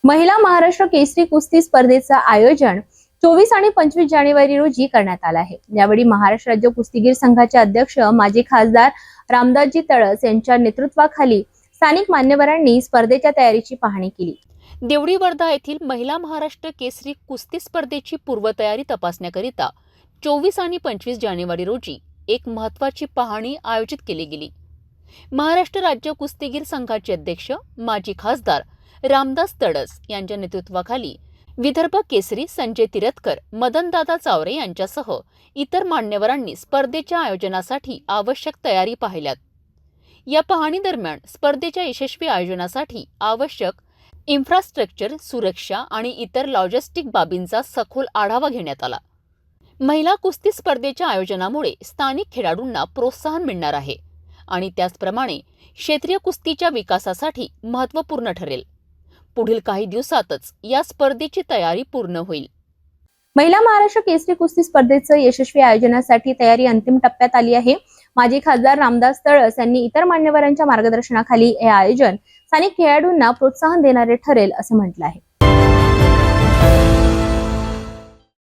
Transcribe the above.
महिला महाराष्ट्र केसरी कुस्ती स्पर्धेचं आयोजन 24 आणि 25 जानेवारी रोजी करण्यात आलं आहे। यावेळी महाराष्ट्र राज्य कुस्तीगीर संघाचे अध्यक्ष माजी खासदार रामदासजी तळस यांच्या नेतृत्वाखाली स्थानिक मान्यवरांनी स्पर्धेच्या तयारीची पाहणी केली। देवडी वर्धा येथील महिला महाराष्ट्र केसरी कुस्ती स्पर्धेची पूर्वतयारी तपासण्याकरिता 24 आणि 25 जानेवारी रोजी एक महत्त्वाची पाहणी आयोजित केली गेली। महाराष्ट्र राज्य कुस्तीगीर संघाचे अध्यक्ष माजी खासदार रामदास तळस यांच्या नेतृत्वाखाली विदर्भ केसरी संजय तिरतकर, मदनदादा चावरे यांच्यासह इतर मान्यवरांनी स्पर्धेच्या आयोजनासाठी आवश्यक तयारी पाहिल्यात। या पाहणी दरम्यान स्पर्धेच्या यशस्वी आयोजनासाठी आवश्यक इन्फ्रास्ट्रक्चर, सुरक्षा आणि इतर लॉजिस्टिक बाबींचा सखोल आढावा घेण्यात आला। महिला कुस्ती स्पर्धेच्या आयोजनामुळे स्थानिक खेळाडूंना प्रोत्साहन मिळणार आहे आणि त्याचप्रमाणे क्षेत्रीय कुस्तीच्या विकासासाठी महत्त्वपूर्ण ठरेल। पुढील काही दिवसातच या स्पर्धेची तयारी पूर्ण होईल। महिला महाराष्ट्र केसरी कुस्ती स्पर्धेचं यशस्वी आयोजनासाठी तयारी अंतिम टप्प्यात आली आहे। माजी खासदार रामदास तळस यांनी इतर मान्यवरांच्या मार्गदर्शनाखाली हे आयोजन स्थानिक खेळाडूंना प्रोत्साहन देणारे ठरेल असं म्हटलं आहे।